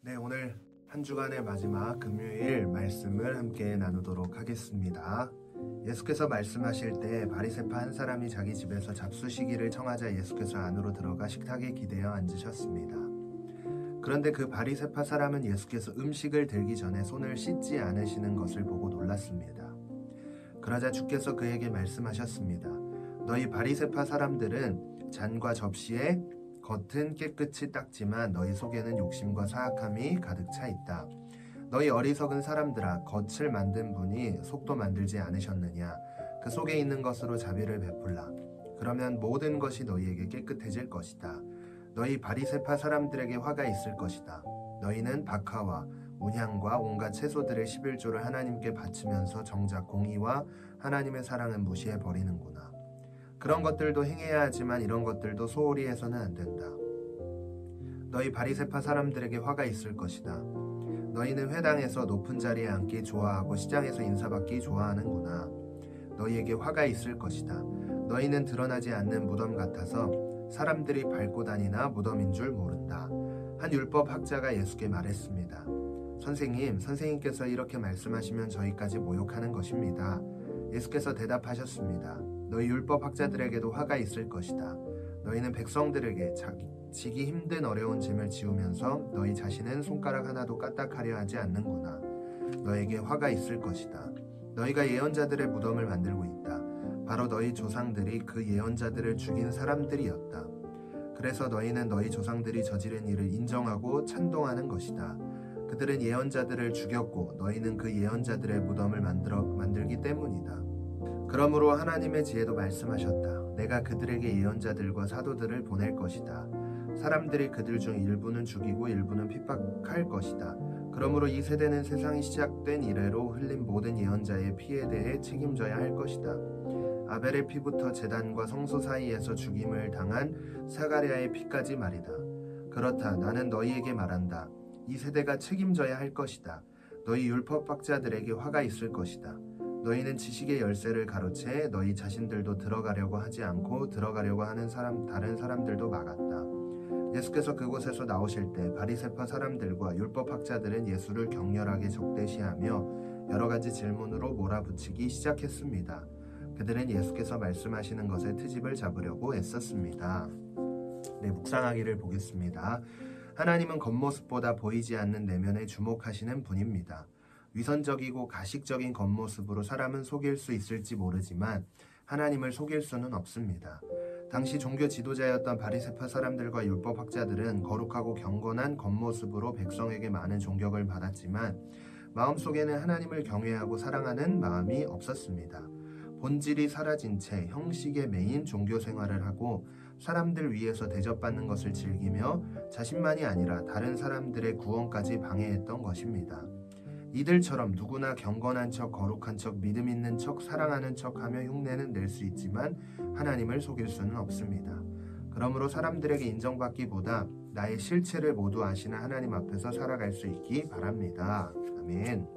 네, 오늘 한 주간의 마지막 금요일 말씀을 함께 나누도록 하겠습니다. 예수께서 말씀하실 때 바리새파 한 사람이 자기 집에서 잡수시기를 청하자 예수께서 안으로 들어가 식탁에 기대어 앉으셨습니다. 그런데 그 바리새파 사람은 예수께서 음식을 들기 전에 손을 씻지 않으시는 것을 보고 놀랐습니다. 그러자 주께서 그에게 말씀하셨습니다. 너희 바리새파 사람들은 잔과 접시에 겉은 깨끗이 닦지만 너희 속에는 욕심과 사악함이 가득 차 있다. 너희 어리석은 사람들아, 겉을 만든 분이 속도 만들지 않으셨느냐? 그 속에 있는 것으로 자비를 베풀라. 그러면 모든 것이 너희에게 깨끗해질 것이다. 너희 바리새파 사람들에게 화가 있을 것이다. 너희는 박하와 온향과 온갖 채소들의 11조를 하나님께 바치면서 정작 공의와 하나님의 사랑은 무시해 버리는구나. 그런 것들도 행해야 하지만 이런 것들도 소홀히 해서는 안 된다. 너희 바리새파 사람들에게 화가 있을 것이다. 너희는 회당에서 높은 자리에 앉기 좋아하고 시장에서 인사받기 좋아하는구나. 너희에게 화가 있을 것이다. 너희는 드러나지 않는 무덤 같아서 사람들이 밟고 다니나 무덤인 줄 모른다. 한 율법 학자가 예수께 말했습니다. 선생님께서 이렇게 말씀하시면 저희까지 모욕하는 것입니다. 예수께서 대답하셨습니다. 너희 율법 학자들에게도 화가 있을 것이다. 너희는 백성들에게 지기 힘든 어려운 짐을 지우면서 너희 자신은 손가락 하나도 까딱하려 하지 않는구나. 너에게 화가 있을 것이다. 너희가 예언자들의 무덤을 만들고 있다. 바로 너희 조상들이 그 예언자들을 죽인 사람들이었다. 그래서 너희는 너희 조상들이 저지른 일을 인정하고 찬동하는 것이다. 그들은 예언자들을 죽였고 너희는 그 예언자들의 무덤을 만들기 때문이다. 그러므로 하나님의 지혜도 말씀하셨다. 내가 그들에게 예언자들과 사도들을 보낼 것이다. 사람들이 그들 중 일부는 죽이고 일부는 핍박할 것이다. 그러므로 이 세대는 세상이 시작된 이래로 흘린 모든 예언자의 피에 대해 책임져야 할 것이다. 아벨의 피부터 제단과 성소 사이에서 죽임을 당한 사가랴의 피까지 말이다. 그렇다. 나는 너희에게 말한다. 이 세대가 책임져야 할 것이다. 너희 율법학자들에게 화가 있을 것이다. 너희는 지식의 열쇠를 가로채 너희 자신들도 들어가려고 하지 않고 들어가려고 하는 다른 사람들도 막았다. 예수께서 그곳에서 나오실 때 바리새파 사람들과 율법학자들은 예수를 격렬하게 적대시하며 여러 가지 질문으로 몰아붙이기 시작했습니다. 그들은 예수께서 말씀하시는 것에 트집을 잡으려고 애썼습니다. 네, 묵상하기를 보겠습니다. 하나님은 겉모습보다 보이지 않는 내면에 주목하시는 분입니다. 위선적이고 가식적인 겉모습으로 사람은 속일 수 있을지 모르지만 하나님을 속일 수는 없습니다. 당시 종교 지도자였던 바리새파 사람들과 율법학자들은 거룩하고 경건한 겉모습으로 백성에게 많은 존경을 받았지만 마음속에는 하나님을 경외하고 사랑하는 마음이 없었습니다. 본질이 사라진 채 형식에 매인 종교 생활을 하고 사람들 위해서 대접받는 것을 즐기며 자신만이 아니라 다른 사람들의 구원까지 방해했던 것입니다. 이들처럼 누구나 경건한 척, 거룩한 척, 믿음 있는 척, 사랑하는 척하며 흉내는 낼 수 있지만 하나님을 속일 수는 없습니다. 그러므로 사람들에게 인정받기보다 나의 실체를 모두 아시는 하나님 앞에서 살아갈 수 있기 바랍니다. 아멘.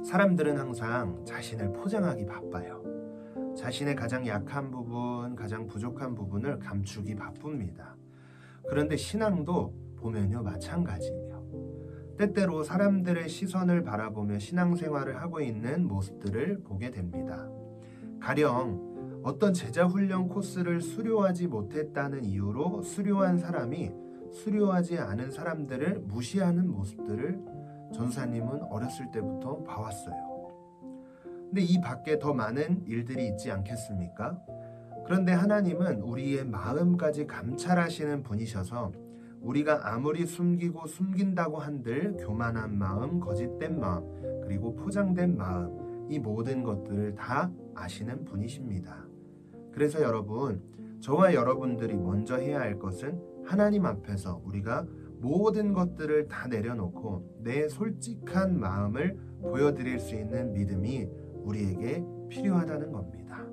사람들은 항상 자신을 포장하기 바빠요. 자신의 가장 약한 부분, 가장 부족한 부분을 감추기 바쁩니다. 그런데 신앙도 보면요, 마찬가지예요. 때때로 사람들의 시선을 바라보며 신앙생활을 하고 있는 모습들을 보게 됩니다. 가령 어떤 제자훈련 코스를 수료하지 못했다는 이유로 수료한 사람이 수료하지 않은 사람들을 무시하는 모습들을 전사님은 어렸을 때부터 봐왔어요. 근데 이 밖에 더 많은 일들이 있지 않겠습니까? 그런데 하나님은 우리의 마음까지 감찰하시는 분이셔서 우리가 아무리 숨기고 숨긴다고 한들 교만한 마음, 거짓된 마음, 그리고 포장된 마음, 이 모든 것들을 다 아시는 분이십니다. 그래서 여러분, 저와 여러분들이 먼저 해야 할 것은 하나님 앞에서 우리가 모든 것들을 다 내려놓고 내 솔직한 마음을 보여드릴 수 있는 믿음이 우리에게 필요하다는 겁니다.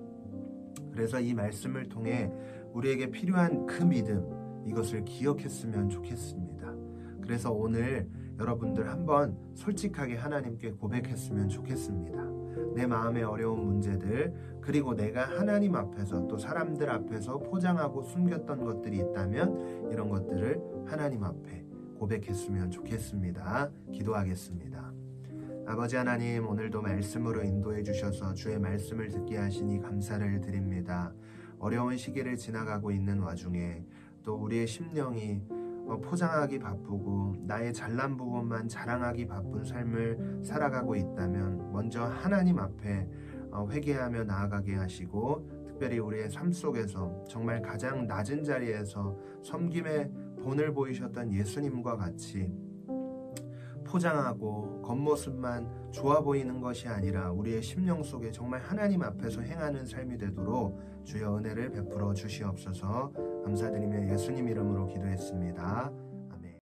그래서 이 말씀을 통해 우리에게 필요한 그 믿음, 이것을 기억했으면 좋겠습니다. 그래서 오늘 여러분들 한번 솔직하게 하나님께 고백했으면 좋겠습니다. 내 마음의 어려운 문제들, 그리고 내가 하나님 앞에서 또 사람들 앞에서 포장하고 숨겼던 것들이 있다면 이런 것들을 하나님 앞에 고백했으면 좋겠습니다. 기도하겠습니다. 아버지 하나님, 오늘도 말씀으로 인도해 주셔서 주의 말씀을 듣게 하시니 감사를 드립니다. 어려운 시기를 지나가고 있는 와중에 또 우리의 심령이 포장하기 바쁘고 나의 잘난 부분만 자랑하기 바쁜 삶을 살아가고 있다면 먼저 하나님 앞에 회개하며 나아가게 하시고, 특별히 우리의 삶 속에서 정말 가장 낮은 자리에서 섬김의 본을 보이셨던 예수님과 같이 포장하고 겉모습만 좋아 보이는 것이 아니라 우리의 심령 속에 정말 하나님 앞에서 행하는 삶이 되도록 주여 은혜를 베풀어 주시옵소서. 감사드리며 예수님 이름으로 기도했습니다.